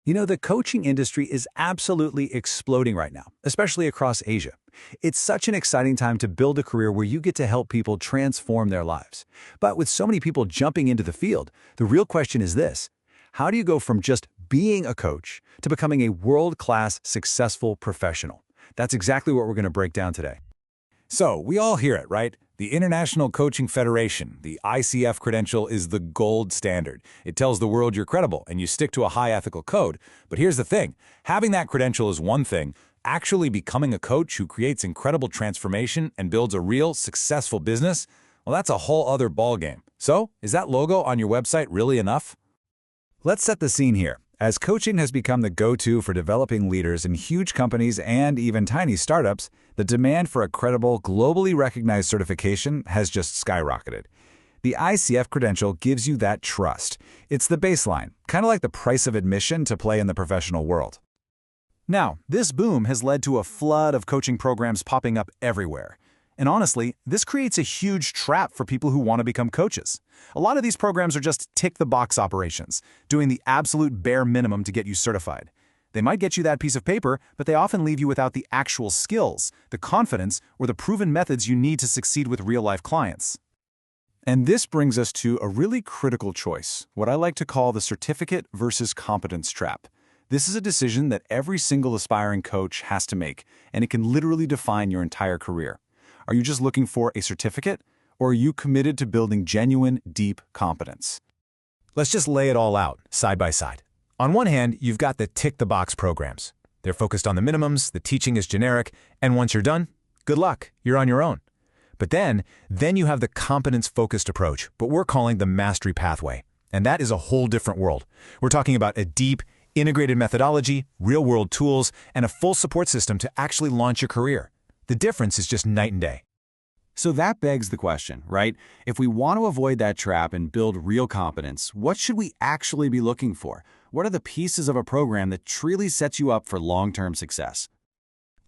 You know, the coaching industry is absolutely exploding right now, especially across Asia. It's such an exciting time to build a career where you get to help people transform their lives. But with so many people jumping into the field, the real question is this: how do you go from just being a coach to becoming a world-class, successful professional? That's exactly what we're going to break down today. So, we all hear it, right? The International Coaching Federation, the ICF credential, is the gold standard. It tells the world you're credible and you stick to a high ethical code. But here's the thing. Having that credential is one thing. Actually becoming a coach who creates incredible transformation and builds a real, successful business, well, that's a whole other ballgame. So, is that logo on your website really enough? Let's set the scene here. As coaching has become the go-to for developing leaders in huge companies and even tiny startups, the demand for a credible, globally recognized certification has just skyrocketed. The ICF credential gives you that trust. It's the baseline, kind of like the price of admission to play in the professional world. Now, this boom has led to a flood of coaching programs popping up everywhere. And honestly, this creates a huge trap for people who want to become coaches. A lot of these programs are just tick-the-box operations, doing the absolute bare minimum to get you certified. They might get you that piece of paper, but they often leave you without the actual skills, the confidence, or the proven methods you need to succeed with real-life clients. And this brings us to a really critical choice, what I like to call the certificate versus competence trap. This is a decision that every single aspiring coach has to make, and it can literally define your entire career. Are you just looking for a certificate, or are you committed to building genuine, deep competence? Let's just lay it all out, side by side. On one hand, you've got the tick-the-box programs. They're focused on the minimums, the teaching is generic, and once you're done, good luck, you're on your own. But then you have the competence-focused approach, what we're calling the mastery pathway. And that is a whole different world. We're talking about a deep, integrated methodology, real-world tools, and a full support system to actually launch your career. The difference is just night and day. So that begs the question, right? If we want to avoid that trap and build real competence, what should we actually be looking for? What are the pieces of a program that truly sets you up for long-term success?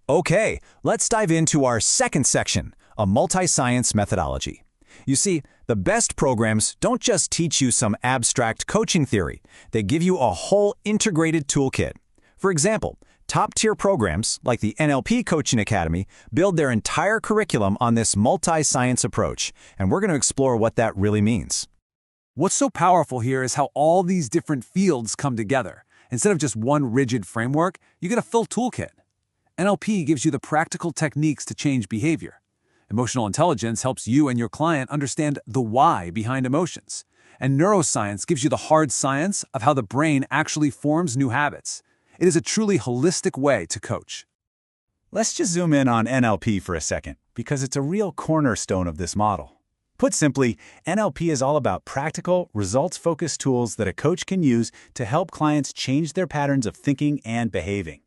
Okay, let's dive into our second section, a multi-science methodology. You see, the best programs don't just teach you some abstract coaching theory. They give you a whole integrated toolkit. For example, top-tier programs, like the NLP Coaching Academy, build their entire curriculum on this multi-science approach, and we're going to explore what that really means. What's so powerful here is how all these different fields come together. Instead of just one rigid framework, you get a full toolkit. NLP gives you the practical techniques to change behavior. Emotional intelligence helps you and your client understand the why behind emotions. And neuroscience gives you the hard science of how the brain actually forms new habits. It is a truly holistic way to coach. Let's just zoom in on NLP for a second, because it's a real cornerstone of this model. Put simply, NLP is all about practical, results-focused tools that a coach can use to help clients change their patterns of thinking and behaving.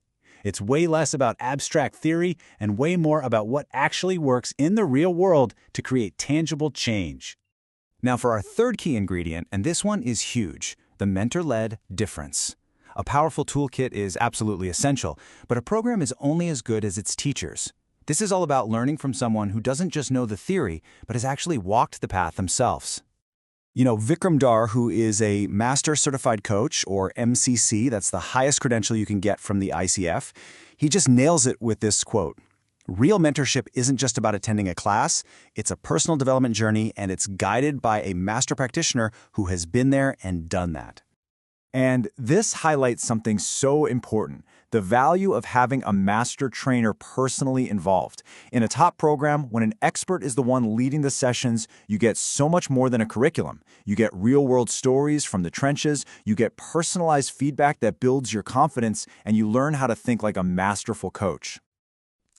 It's way less about abstract theory and way more about what actually works in the real world to create tangible change. Now for our third key ingredient, and this one is huge, the mentor-led difference. A powerful toolkit is absolutely essential, but a program is only as good as its teachers. This is all about learning from someone who doesn't just know the theory, but has actually walked the path themselves. You know, Vikram Dhar, who is a Master Certified Coach, or MCC, that's the highest credential you can get from the ICF, he just nails it with this quote: "Real mentorship isn't just about attending a class, it's a personal development journey, and it's guided by a master practitioner who has been there and done that." And this highlights something so important: the value of having a master trainer personally involved. In a top program, when an expert is the one leading the sessions, you get so much more than a curriculum. You get real-world stories from the trenches, you get personalized feedback that builds your confidence, and you learn how to think like a masterful coach.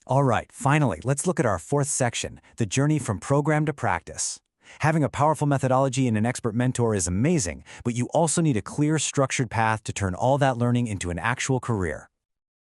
All right, finally, let's look at our fourth section, the journey from program to practice. Having a powerful methodology and an expert mentor is amazing, but you also need a clear, structured path to turn all that learning into an actual career.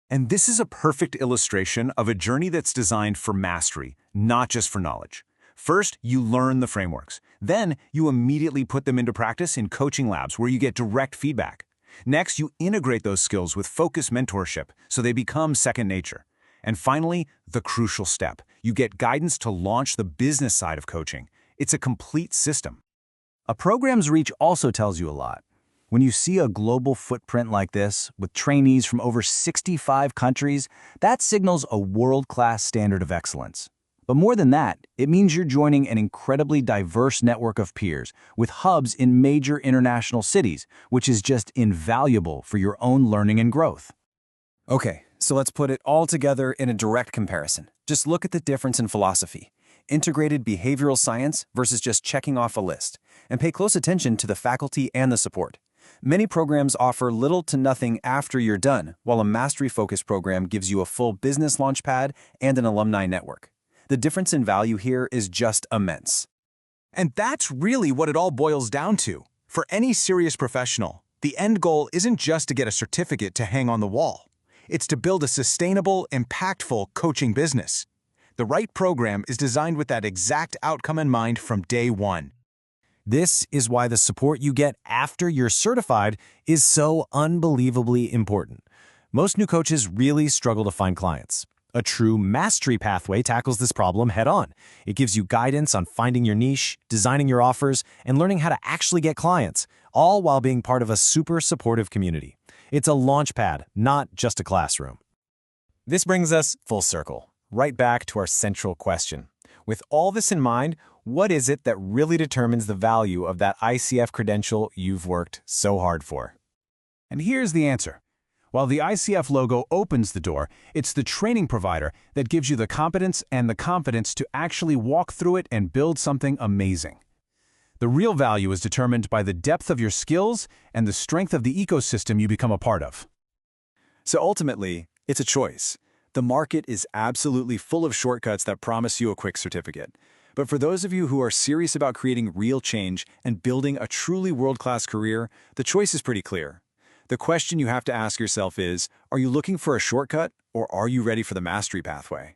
And this is a perfect illustration of a journey that's designed for mastery, not just for knowledge. First, you learn the frameworks. Then, you immediately put them into practice in coaching labs where you get direct feedback. Next, you integrate those skills with focused mentorship so they become second nature. And finally, the crucial step. You get guidance to launch the business side of coaching. It's a complete system. A program's reach also tells you a lot. When you see a global footprint like this, with trainees from over 65 countries, that signals a world-class standard of excellence. But more than that, it means you're joining an incredibly diverse network of peers, with hubs in major international cities, which is just invaluable for your own learning and growth. Okay, so let's put it all together in a direct comparison. Just look at the difference in philosophy. Integrated behavioral science versus just checking off a list. And pay close attention to the faculty and the support. Many programs offer little to nothing after you're done, while a mastery-focused program gives you a full business launchpad and an alumni network. The difference in value here is just immense. And that's really what it all boils down to. For any serious professional, the end goal isn't just to get a certificate to hang on the wall. It's to build a sustainable, impactful coaching business. The right program is designed with that exact outcome in mind from day one. This is why the support you get after you're certified is so unbelievably important. Most new coaches really struggle to find clients. A true mastery pathway tackles this problem head-on. It gives you guidance on finding your niche, designing your offers, and learning how to actually get clients, all while being part of a super supportive community. It's a launchpad, not just a classroom. This brings us full circle, right back to our central question. With all this in mind, what is it that really determines the value of that ICF credential you've worked so hard for? And here's the answer. While the ICF logo opens the door, it's the training provider that gives you the competence and the confidence to actually walk through it and build something amazing. The real value is determined by the depth of your skills and the strength of the ecosystem you become a part of. So ultimately, it's a choice. The market is absolutely full of shortcuts that promise you a quick certificate. But for those of you who are serious about creating real change and building a truly world-class career, the choice is pretty clear. The question you have to ask yourself is, are you looking for a shortcut or are you ready for the mastery pathway?